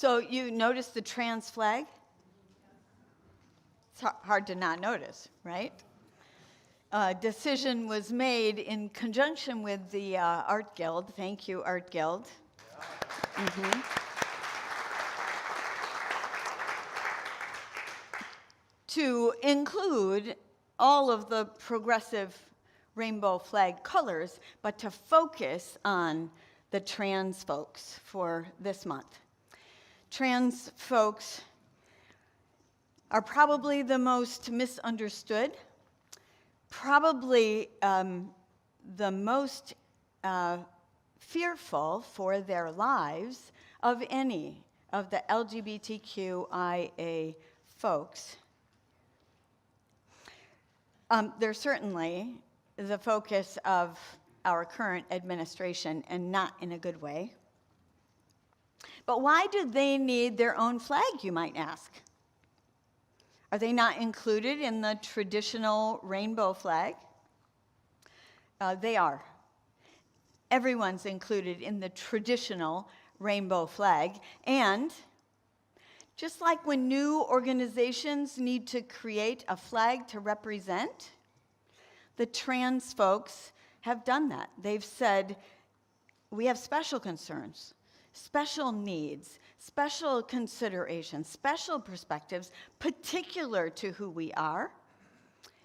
So you notice the trans flag? It's hard to not notice, right? Decision was made in conjunction with the Art Guild. Thank you, Art Guild. To include all of the progressive rainbow flag colors, but to focus on the trans folks for this month. Trans folks are probably the most misunderstood, probably the most fearful for their lives of any of the LGBTQIA folks. They're certainly the focus of our current administration, and not in a good way. But why do they need their own flag, you might ask? Are they not included in the traditional rainbow flag? They are. Everyone's included in the traditional rainbow flag. And just like when new organizations need to create a flag to represent, the trans folks have done that. They've said, we have special concerns, special needs, special considerations, special perspectives, particular to who we are.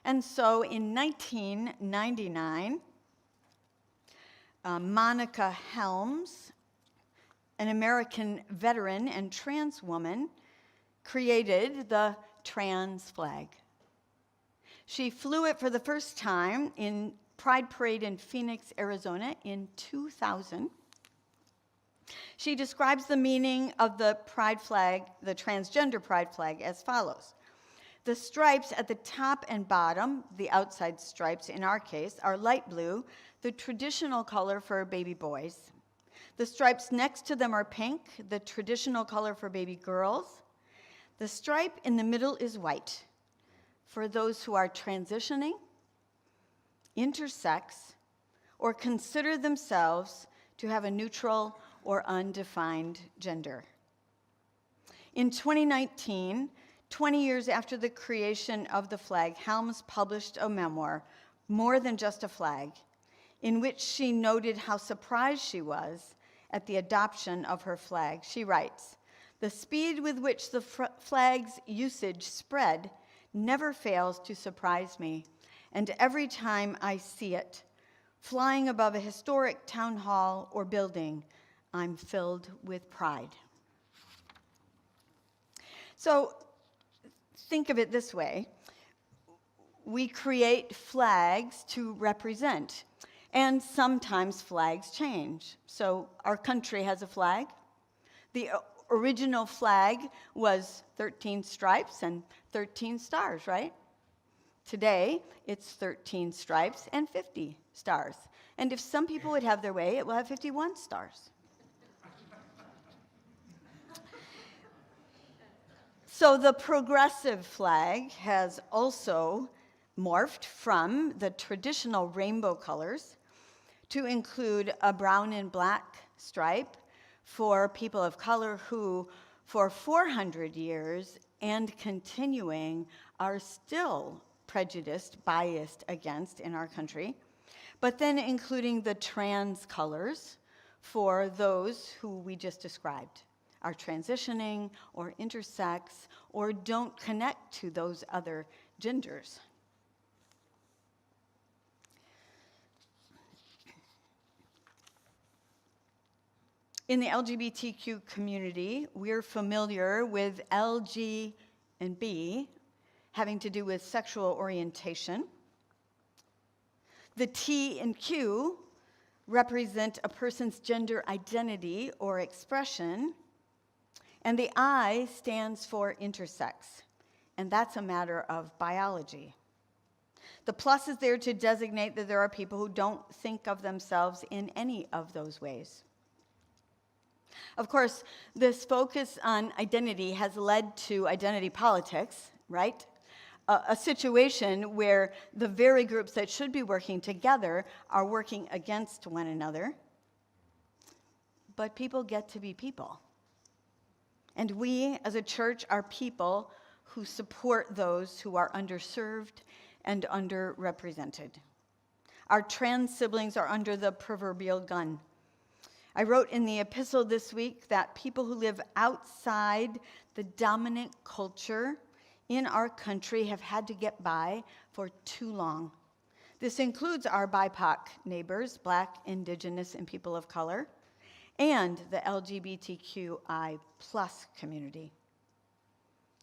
And so in 1999, Monica Helms, an American veteran and trans woman, created the trans flag. She flew it for the first time in Pride Parade in Phoenix, Arizona in 2000. She describes the meaning of the pride flag, the transgender pride flag, as follows. The stripes at the top and bottom, the outside stripes in our case, are light blue, the traditional color for baby boys. The stripes next to them are pink, the traditional color for baby girls. The stripe in the middle is white for those who are transitioning, intersex, or consider themselves to have a neutral or undefined gender. In 2019, 20 years after the creation of the flag, Helms published a memoir, More Than Just a Flag, in which she noted how surprised she was at the adoption of her flag. She writes, "The speed with which the flag's usage spread never fails to surprise me, and every time I see it, flying above a historic town hall or building, I'm filled with pride." So think of it this way. We create flags to represent, and sometimes flags change. So our country has a flag. The original flag was 13 stripes and 13 stars, right? Today, it's 13 stripes and 50 stars. And if some people would have their way, it will have 51 stars. So the progressive flag has also morphed from the traditional rainbow colors to include a brown and black stripe for people of color who, for 400 years and continuing, are still prejudiced, biased against in our country, but then including the trans colors for those who we just described, are transitioning or intersex or don't connect to those other genders. In the LGBTQ community, we're familiar with L, G, and B, having to do with sexual orientation. The T and Q represent a person's gender identity or expression, and the I stands for intersex, and that's a matter of biology. The plus is there to designate that there are people who don't think of themselves in any of those ways. Of course, this focus on identity has led to identity politics, right? A situation where the very groups that should be working together are working against one another. But people get to be people. And we, as a church, are people who support those who are underserved and underrepresented. Our trans siblings are under the proverbial gun. I wrote in the epistle this week that people who live outside the dominant culture in our country have had to get by for too long. This includes our BIPOC neighbors, Black, Indigenous, and people of color, and the LGBTQI plus community.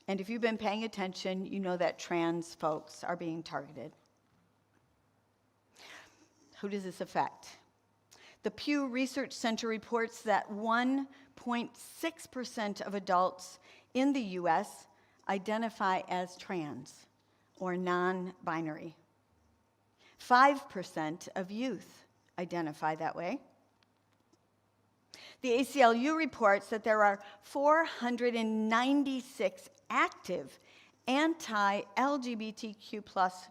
And if you've been paying attention, you know that trans folks are being targeted. Who does this affect? The Pew Research Center reports that 1.6% of adults in the U.S. identify as trans or non-binary. 5% of youth identify that way. The ACLU reports that there are 496 active anti-LGBTQ plus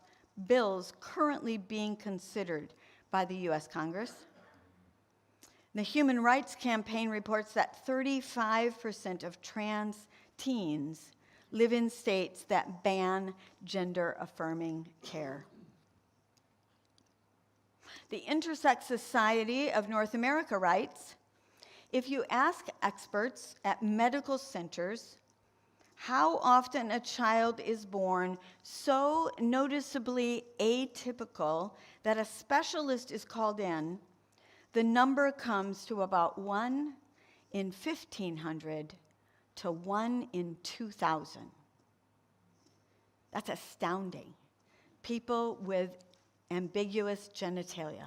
bills currently being considered by the U.S. Congress. The Human Rights Campaign reports that 35% of trans teens live in states that ban gender-affirming care. The Intersex Society of North America writes, if you ask experts at medical centers how often a child is born so noticeably atypical that a specialist is called in, the number comes to about 1 in 1,500 to 1 in 2,000. That's astounding. People with ambiguous genitalia.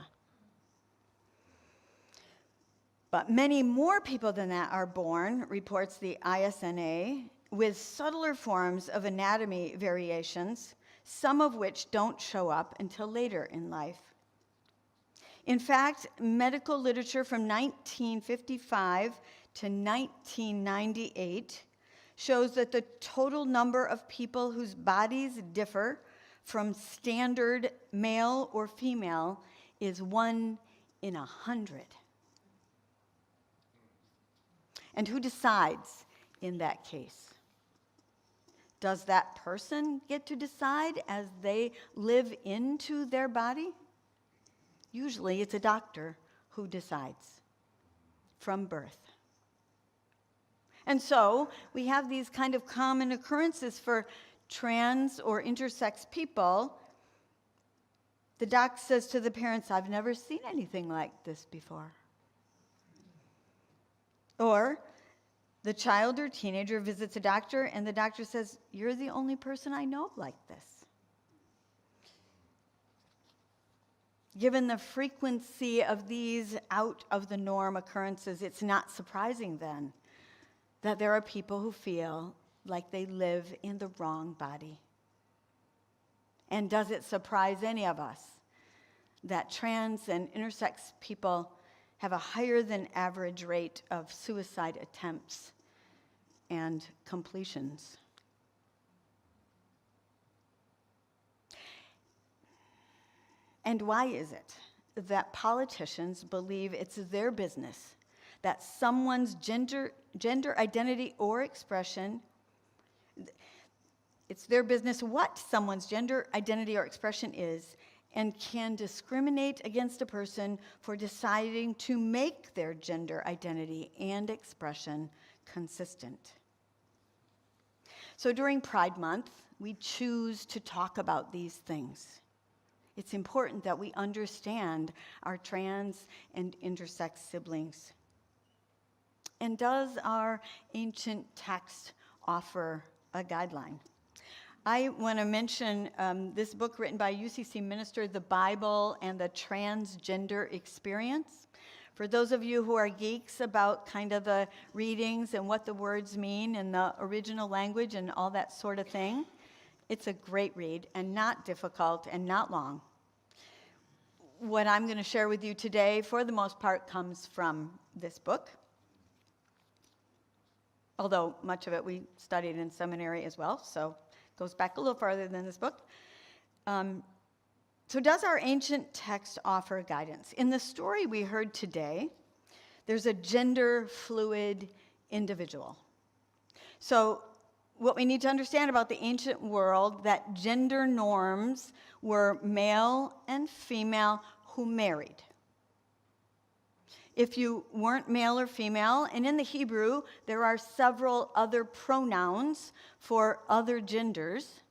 But many more people than that are born, reports the ISNA, with subtler forms of anatomy variations, some of which don't show up until later in life. In fact, medical literature from 1955 to 1998 shows that the total number of people whose bodies differ from standard male or female is 1 in 100. And who decides in that case? Does that person get to decide as they live into their body? Usually it's a doctor who decides from birth. And so we have these kind of common occurrences for trans or intersex people. The doc says to the parents, I've never seen anything like this before. Or the child or teenager visits a doctor and the doctor says, you're the only person I know like this. Given the frequency of these out of the norm occurrences, it's not surprising then that there are people who feel like they live in the wrong body. And does it surprise any of us that trans and intersex people have a higher than average rate of suicide attempts and completions? And why is it that politicians believe it's their business that someone's gender identity or expression, it's their business what someone's gender identity or expression is, and can discriminate against a person for deciding to make their gender identity and expression consistent? So during Pride Month, we choose to talk about these things. It's important that we understand our trans and intersex siblings. And does our ancient text offer a guideline? I want to mention this book written by UCC minister, The Bible and the Transgender Experience. For those of you who are geeks about kind of the readings and what the words mean in the original language and all that sort of thing, it's a great read and not difficult and not long. What I'm going to share with you today, for the most part, comes from this book, although much of it we studied in seminary as well, so it goes back a little farther than this book. So does our ancient text offer guidance? In the story we heard today, there's a gender-fluid individual. So what we need to understand about the ancient world, that gender norms were male and female who married. If you weren't male or female, and in the Hebrew, there are several other pronouns for other genders,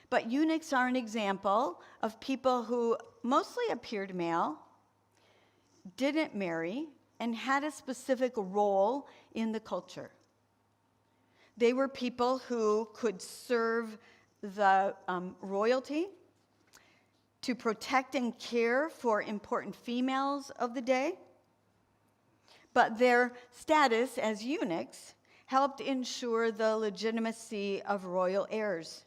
but eunuchs are an example of people who mostly appeared male, didn't marry, and had a specific role in the culture. They were people who could serve the royalty, to protect and care for important females of the day, but their status as eunuchs helped ensure the legitimacy of royal heirs.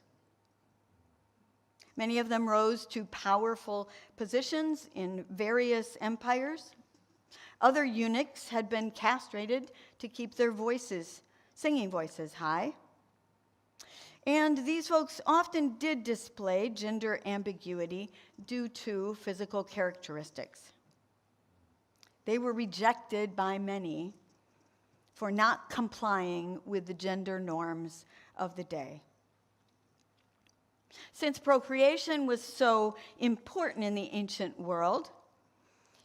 Many of them rose to powerful positions in various empires. Other eunuchs had been castrated to keep their voices, singing voices, high. And these folks often did display gender ambiguity due to physical characteristics. They were rejected by many for not complying with the gender norms of the day. Since procreation was so important in the ancient world,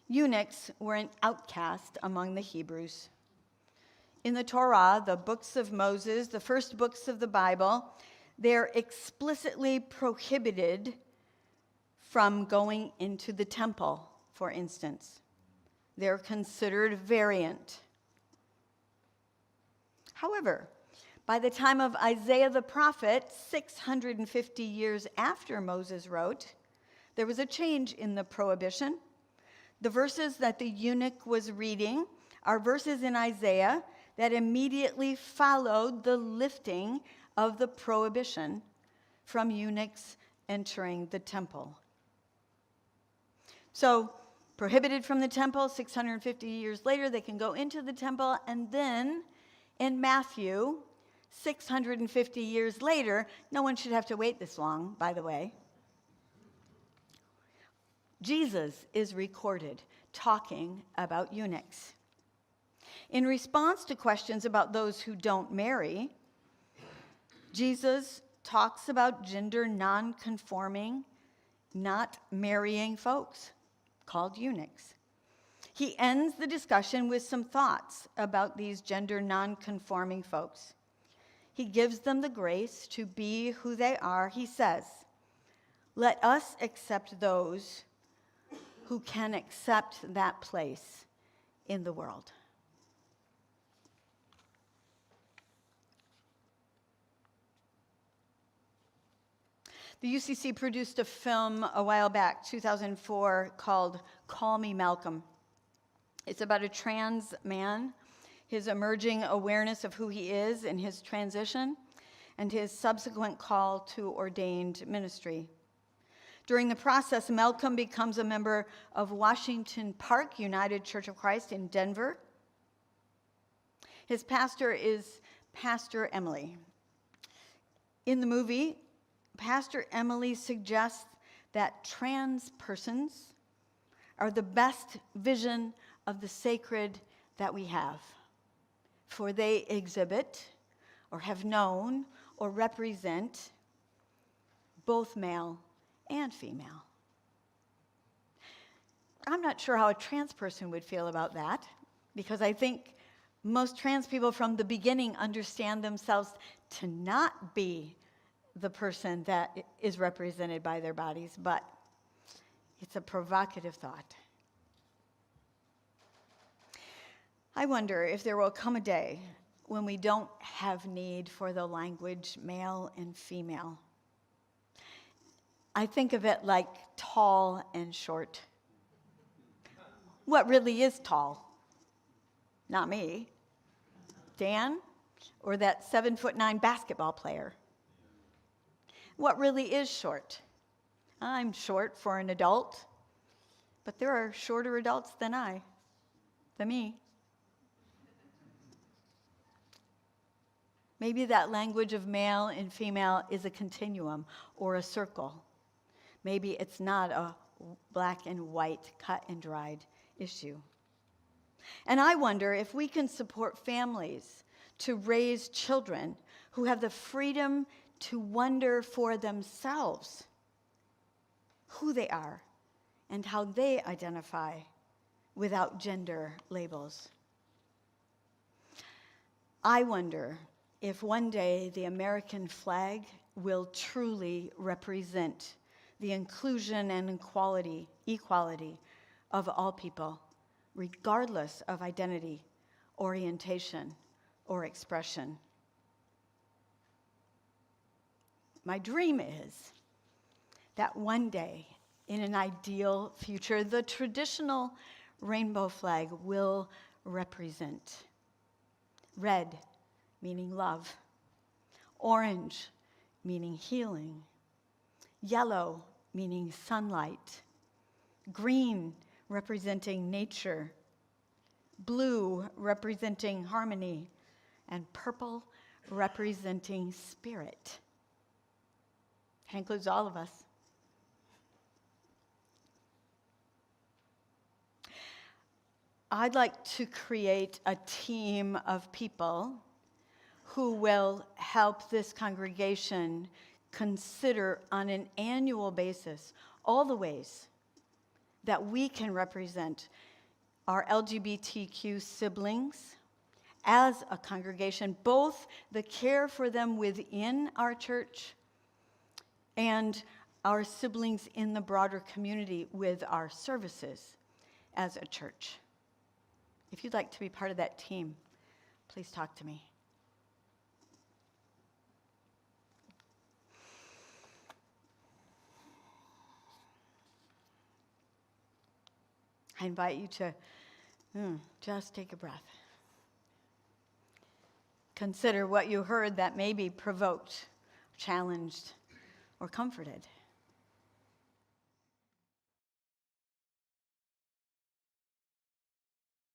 eunuchs were an outcast among the Hebrews. In the Torah, the books of Moses, the first books of the Bible, they're explicitly prohibited from going into the temple, for instance. They're considered variant. However, by the time of Isaiah the prophet, 650 years after Moses wrote, there was a change in the prohibition. The verses that the eunuch was reading are verses in Isaiah that immediately followed the lifting of the prohibition from eunuchs entering the temple. So, prohibited from the temple, 650 years later, they can go into the temple, and then in Matthew, 650 years later, no one should have to wait this long, by the way, Jesus is recorded talking about eunuchs. In response to questions about those who don't marry, Jesus talks about gender non-conforming, not marrying folks called eunuchs. He ends the discussion with some thoughts about these gender non-conforming folks. He gives them the grace to be who they are. He says, "Let us accept those who can accept that place in the world." The UCC produced a film a while back, 2004, called Call Me Malcolm. It's about a trans man, his emerging awareness of who he is and his transition, and his subsequent call to ordained ministry. During the process, Malcolm becomes a member of Washington Park United Church of Christ in Denver. His pastor is Pastor Emily. In the movie, Pastor Emily suggests that trans persons are the best vision of the sacred that we have, for they exhibit or have known or represent both male and female. I'm not sure how a trans person would feel about that, because I think most trans people from the beginning understand themselves to not be the person that is represented by their bodies, but it's a provocative thought. I wonder if there will come a day when we don't have need for the language male and female. I think of it like tall and short. What really is tall? Not me. Dan, or that 7'9" basketball player? What really is short? I'm short for an adult, but there are shorter adults than me. Maybe that language of male and female is a continuum or a circle. Maybe it's not a black and white, cut and dried issue. And I wonder if we can support families to raise children who have the freedom to wonder for themselves who they are and how they identify without gender labels. I wonder if one day the American flag will truly represent the inclusion and equality of all people, regardless of identity, orientation, or expression. My dream is that one day, in an ideal future, the traditional rainbow flag will represent red, meaning love, orange, meaning healing, yellow, meaning sunlight, green, representing nature, blue, representing harmony, and purple, representing spirit. That includes all of us. I'd like to create a team of people who will help this congregation consider on an annual basis all the ways that we can represent our LGBTQ siblings as a congregation, both the care for them within our church and our siblings in the broader community with our services as a church. If you'd like to be part of that team, please talk to me. I invite you to just take a breath. Consider what you heard that may be provoked, challenged, or comforted.